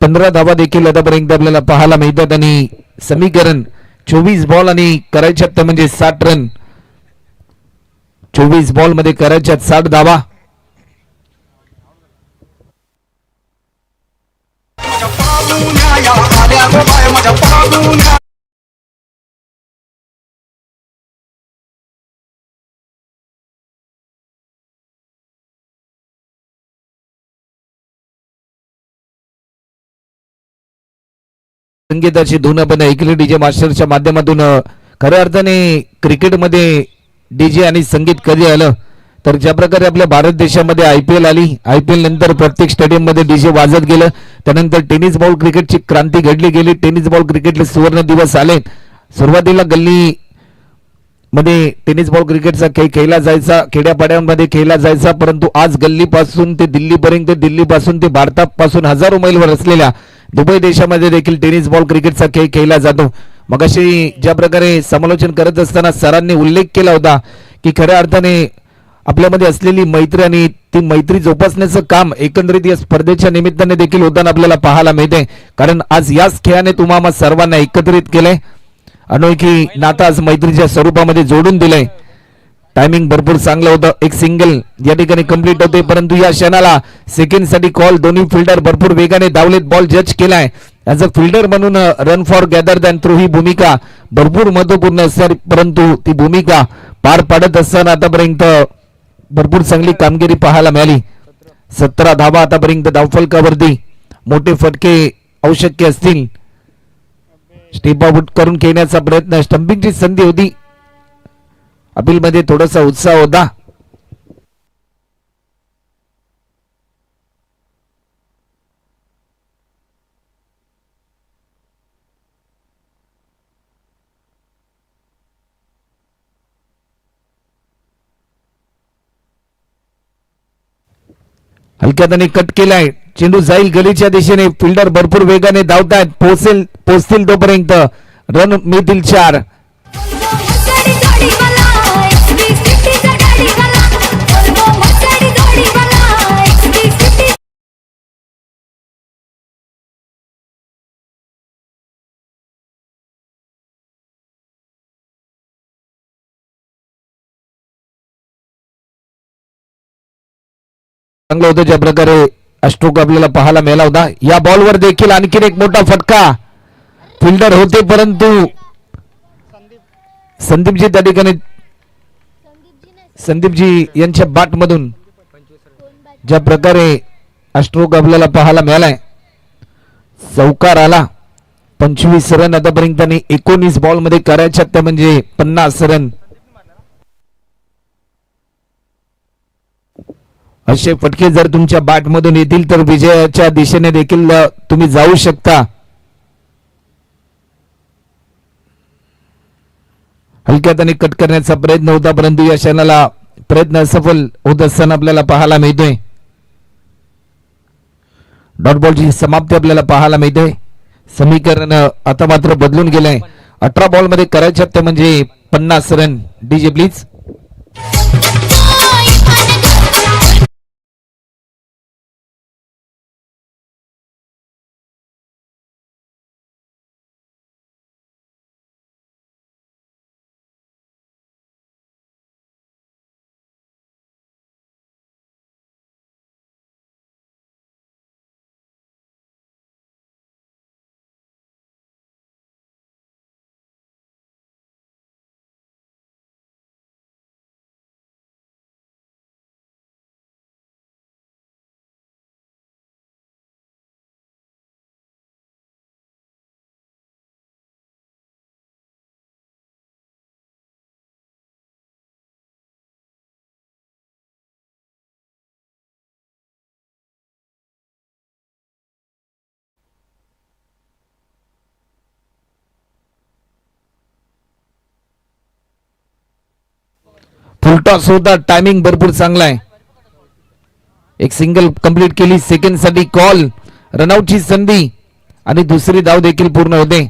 [SPEAKER 2] पंधरा धावा देखील आतापर्यंत आपल्याला पाहायला मिळतात आणि समीकरण 24 बॉल आणि करायच्यात म्हणजे 60 रन. 24 बॉल मध्ये करायच्यात 60 धावा. संगीताची धून आपण ऐकली डीजे मास्टरच्या माध्यमातून. खऱ्या अर्थाने क्रिकेटमध्ये डीजे आणि संगीत कधी आलं तर ज्या प्रकारे आपल्या भारत देशामध्ये IPL आली, IPL नंतर प्रत्येक स्टेडियम मध्ये डीजे वाजत गेलं. त्यानंतर टेनिस बॉल क्रिकेटची क्रांती घडली गेली. टेनिस बॉल क्रिकेटले सुवर्ण दिवस आले. सुरुवातीला गल्ली मध्ये टेनिस बॉल क्रिकेटचा खेळ खेळला जायचा, खेड्यापाड्यांमध्ये खेळला जायचा, परंतु आज गल्लीपासून ते दिल्लीपर्यंत, दिल्लीपासून ते भारतापासून हजारो मैलवर असलेल्या दुबई देशामध्ये देखील टेनिस बॉल क्रिकेटचा खेळ खेळला जातो. मगाशी ज्या प्रकारे समालोचन करत असताना सरांनी उल्लेख केला होता की खऱ्या अर्थाने आपल्यामध्ये असलेली मैत्री आणि ती मैत्री जोपासण्याचं काम एकंदरीत या स्पर्धेच्या निमित्ताने देखील होताना आपल्याला पाहायला मिळते. कारण आज याच खेळाने तुम्हाला सर्वांना एकत्रित केलंय, अनोखी नातं आज मैत्रीच्या स्वरूपामध्ये जोडून दिलंय. टायमिंग भरपूर चांगलं होतं. एक सिंगल या ठिकाणी कंप्लीट होते परंतु या क्षणाला सेकंड साठी कॉल. दोन्ही फिल्डर भरपूर वेगाने धावलेत. बॉल जज केलाय. ॲज अ फिल्डर म्हणून run for gather than through ही भूमिका भरपूर महत्वपूर्ण असते परंतु ती भूमिका पार पाडत असताना आतापर्यंत भरपूर चांगली कामगिरी पाहायला मिळाली. 17 धावा आतापर्यंत धावफलकावरती. मोठे फटके आवश्यक असतील. स्टेप आउट करून खेळण्याचा प्रयत्न, स्टंपिंगची संधी होती. अपील मध्ये थोडासा उत्साह होता. हलक्यात कट केलाय. चेंडू जाईल गलीच्या दिशेने. फिल्डर भरपूर वेगाने धावतायत. पोहोचतील तोपर्यंत रन मिळतील 4. चांगलं होतं ज्या प्रकारे स्ट्रोक आपल्याला पाहायला मिळाला होता. या बॉलवर देखील आणखीन एक मोठा फटका. फिल्डर होते परंतु संदीपजी त्या ठिकाणी, संदीपजी यांच्या बॅट मधून ज्या प्रकारे स्ट्रोक आपल्याला पाहायला मिळालाय, चौकार आला. 25 रन आतापर्यंत आणि 19 बॉल मध्ये करायच्या त्या म्हणजे 50 रन. असे फटके जर तुमच्या बॅट मधून येतील तर विजयाच्या दिशेने देखील तुम्ही जाऊ शकता. हलक्यात आणि कट करण्याचा प्रयत्न होता, परंतु या क्षणाला प्रयत्न असफल होत असताना आपल्याला पाहायला मिळतोय. डॉट बॉलची समाप्ती आपल्याला पाहायला मिळते. समीकरण आता मात्र बदलून गेलंय. 18 बॉल मध्ये करायच्यात ते म्हणजे 50 रन. DJ please. फुलटॉस होता. टायमिंग भरपूर चांगला आहे. एक सिंगल कंप्लीट केली. सेकंड साठी कॉल. रनआउटची संधी आणि दुसरी धाव देखील पूर्ण होते.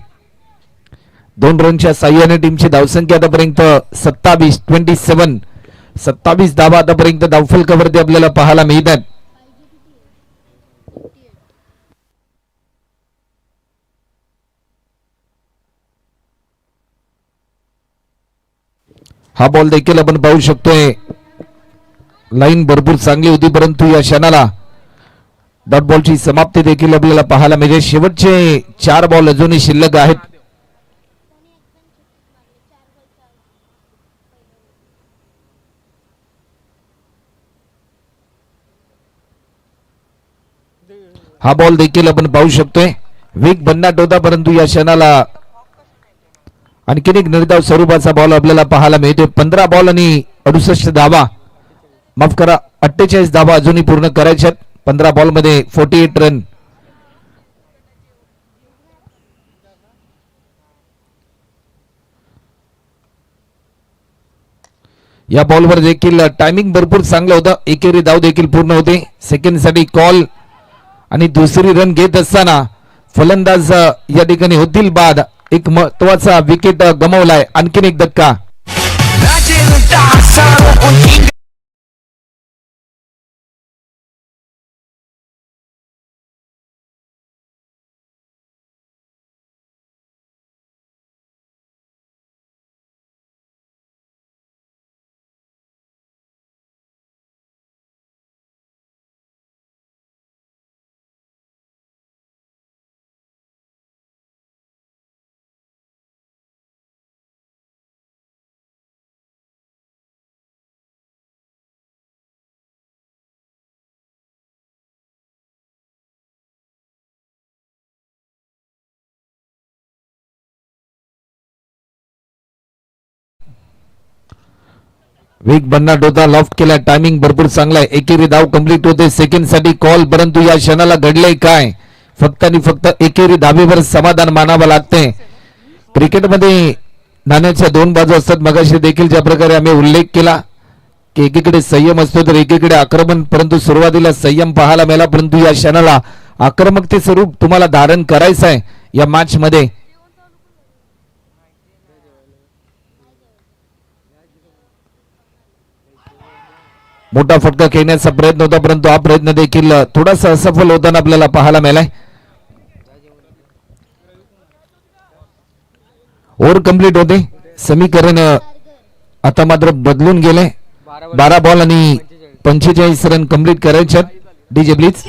[SPEAKER 2] 2 रनच्या साह्याने टीमची धावसंख्या आतापर्यंत 27 धावा आतापर्यंत धावफलकावरती आपल्याला पाहायला मिळतात. हा बॉल देखील आपण पाहू शकतोय. लाईन भरपूर चांगली होती, परंतु या क्षणाला डॉट बॉलची समाप्ती देखील आपल्याला पाहायला मिळते. शेवटचे 4 बॉल अजूनही शिल्लक आहेत. हा बॉल देखील आपण पाहू शकतोय. वेग भन्नाट होता, परंतु या क्षणाला आणखीन एक निर्धाव स्वरूपाचा बॉल आपल्याला पाहायला मिळतोय. 15 बॉल आणि 68 धावा, माफ करा 48 धावा अजूनही पूर्ण करायच्यात. 15 बॉल मध्ये 48 रन. या बॉलवर देखील टायमिंग भरपूर चांगलं होतं. एकेरी धाव देखील पूर्ण होते. सेकंड साठी कॉल आणि दुसरी रन घेत असताना फलंदाज या ठिकाणी होतील बाद. एक महत्वाचा विकेट गमावलाय. आणखीन एक धक्का. वेग भन्नाट होता. लॉफ्ट केला. टायमिंग भरपूर चांगला आहे. एकेरी धाव कंप्लीट होते. सेकंड साठी कॉल, परंतु या क्षणाला घडलंय काय? फक्त आणि फक्त एकेरी धावेवर समाधान मानावं लागतंय. क्रिकेटमध्ये नाण्याच्या 2 बाजू असतात. मगाशी देखील ज्या प्रकारे आम्ही उल्लेख केला की एकीकडे संयम असतो तर एकीकडे आक्रमण, परंतु सुरुवातीला संयम पाहायला मिळाला, परंतु या क्षणाला आक्रमकते स्वरूप तुम्हाला धारण करायचं आहे या मॅच मध्ये. मोठा फटका खेळण्याचा प्रयत्न होता, परंतु हा प्रयत्न देखील थोडासा असफल होताना आपल्याला पाहायला मिळालाय. ओव्हर कंप्लीट होते. समीकरण आता मात्र बदलून गेले. 12 बॉल आणि 45 रन कंप्लीट करायचे. DJ please.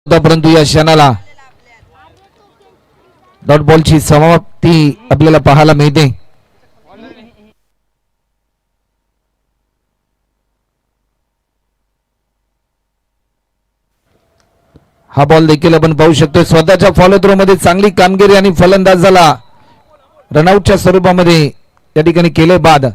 [SPEAKER 2] होता, परंतु या क्षणाला डॉट बॉलची समाप्ती आपल्याला पाहायला मिळते. हा बॉल देखील आपण पाहू शकतो. स्वतःच्या फॉलो थ्रो मध्ये चांगली कामगिरी आणि फलंदाजाला रनआउटच्या स्वरूपामध्ये या ठिकाणी केले बाद.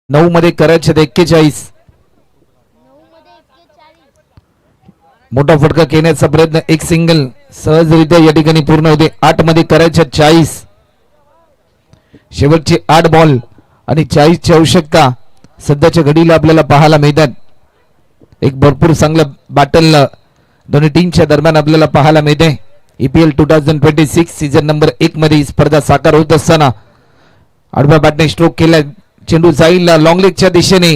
[SPEAKER 2] नऊ मध्ये करायचे 41. मोठा फटका घेण्याचा प्रयत्न, एक सिंगल सहजरित्या या ठिकाणी पूर्ण होते. 8 मध्ये करायच्या 40. शेवटचे 8 बॉल आणि 40 ची आवश्यकता सध्याच्या घडीला आपल्याला पाहायला मिळतात. एक भरपूर चांगलं बॅटल दोन्ही टीमच्या दरम्यान आपल्याला पाहायला मिळते. EPL 2026 सीझन नंबर 1 मध्ये ही स्पर्धा साकार होत असताना आडव्या बॅटने स्ट्रोक केला. चेंडू जाईल लॉंग लेगच्या दिशेने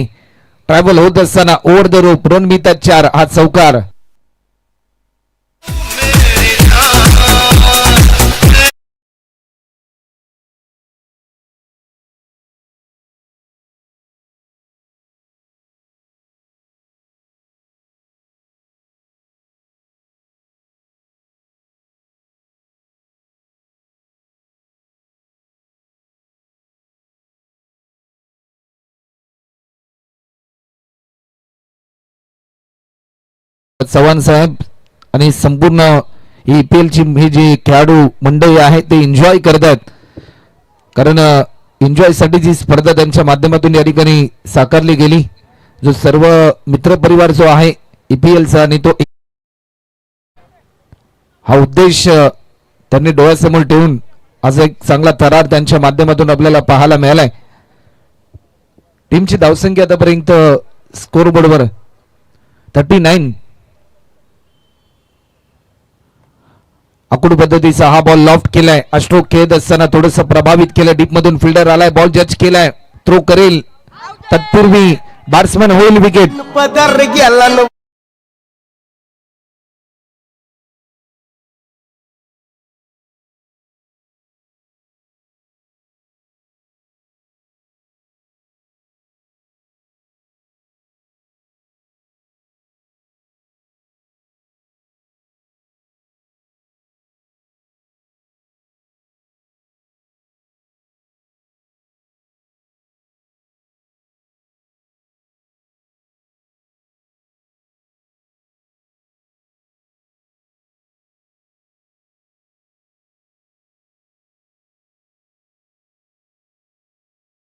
[SPEAKER 2] ट्रॅव्हल होत असताना ओव्हर द रोप रन मिळतात 4. हा चौकार. चव्हाण साहेब आणि संपूर्ण EPL ची हे जे खेळाडू मंडळी आहे ते एन्जॉय करतात, कारण एन्जॉय साठी जी स्पर्धा त्यांच्या माध्यमातून या ठिकाणी साकारली गेली. जो सर्व मित्रपरिवार जो आहे EPL चा आणि तो हा उद्देश त्यांनी डोळ्यासमोर ठेवून आज एक चांगला थरार त्यांच्या माध्यमातून आपल्याला पाहायला मिळालाय. टीमची धावसंख्या आतापर्यंत स्कोर बोर्डवर 39. आकुड पद्धतीचा हा बॉल लॉफ्ट केलाय. स्ट्रोक खेळत असताना थोडस प्रभावित केलं. डीप मधून फिल्डर आलाय, बॉल जज केलाय, थ्रो करेल तत्पूर्वी बॅट्समन होईल विकेट.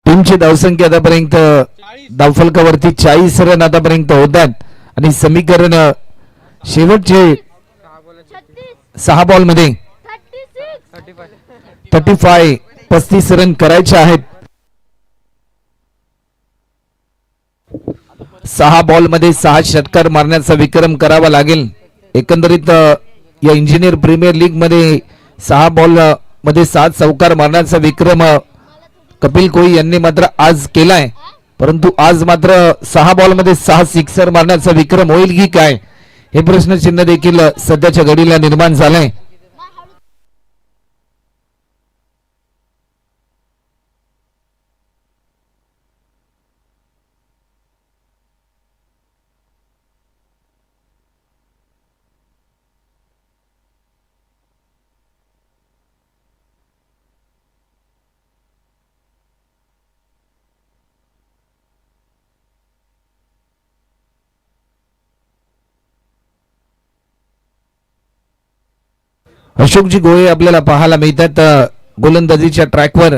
[SPEAKER 2] टीमची धावसंख्या आतापर्यंत धावफलकावरती 40 रन आतापर्यंत होतात आणि समीकरण शेवटचे 6 बॉल मध्ये 35 रन करायचे आहेत. 6 बॉल मध्ये 6 षटकार मारण्याचा विक्रम करावा लागेल. एकंदरीत या इंजिनियर प्रीमियर लीग मध्ये 6 बॉल मध्ये 7 चौकार मारण्याचा विक्रम कपिल कोहली यांनी मात्र आज केलाय, परंतु आज मात्र 6 बॉल मध्ये 6 सिक्सर मारण्याचा विक्रम होईल की काय हे प्रश्नचिन्ह देखील सध्याच्या घडीला निर्माण झालंय. अशोकजी गोळे आपल्याला पाहायला मिळतात गोलंदाजीच्या ट्रॅकवर.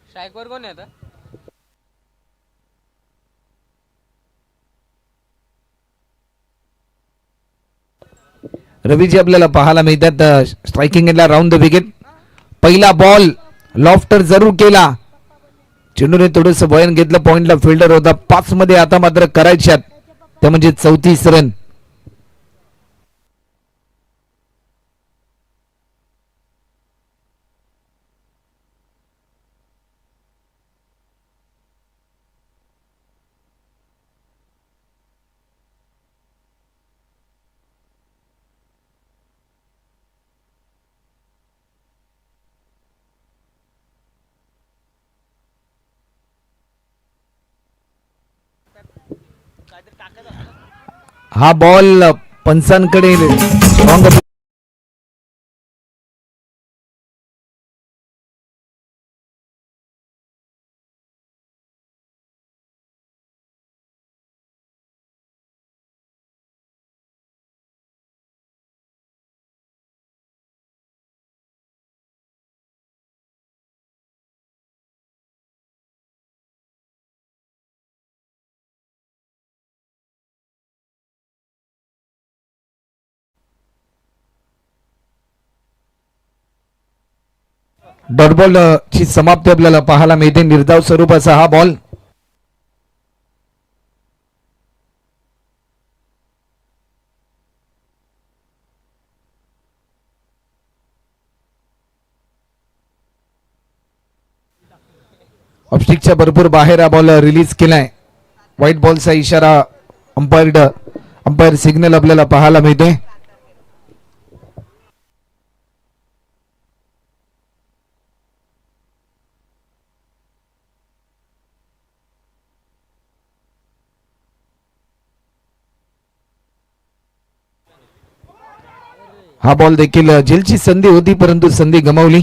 [SPEAKER 7] स्ट्राईकवर कोण आहे आता?
[SPEAKER 2] रवीजी आपल्याला पाहायला मिळतात स्ट्रायकिंग एंडला राऊंड द विकेट. पहिला बॉल लॉफ्टर जरूर केला, चेंडूने थोडंसं वयन घेतलं, पॉइंटला फिल्डर होता. 5 मध्ये आता मात्र करायच्यात त्या म्हणजे 34 रन. हा बॉल पंचांकडे स्ट्रॉंग. डॉट बॉल ची समाप्ती आपल्याला पाहायला मिळते. निर्धाव स्वरूपाचा हा बॉल. ऑफस्टिकच्या भरपूर बाहेर हा बॉल रिलीज केलाय. व्हाईट बॉलचा इशारा अंपायर सिग्नल आपल्याला पाहायला मिळते. हा बॉल देखील झेलची संधी होती परंतु संधी गमावली.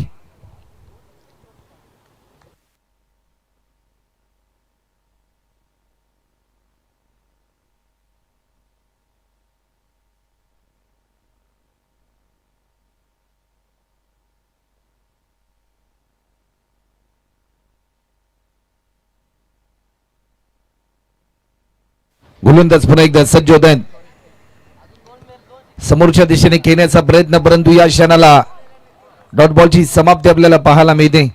[SPEAKER 2] गोलंदाज पुन्हा एकदा सज्ज होत आहेत समोरच्या दिशेने खेळण्याचा प्रयत्न, परंतु या क्षणाला डॉट बॉलची समाप्ती आपल्याला पाहायला मिळते.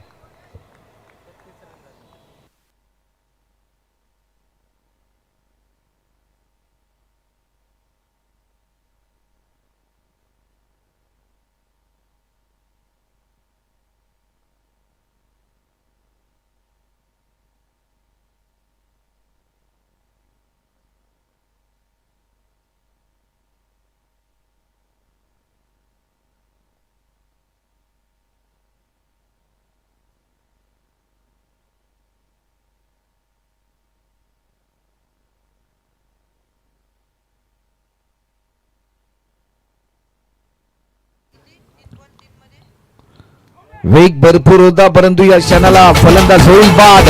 [SPEAKER 2] वेग भरपूर होता परंतु या क्षणाला फलंदाज होईल बाद.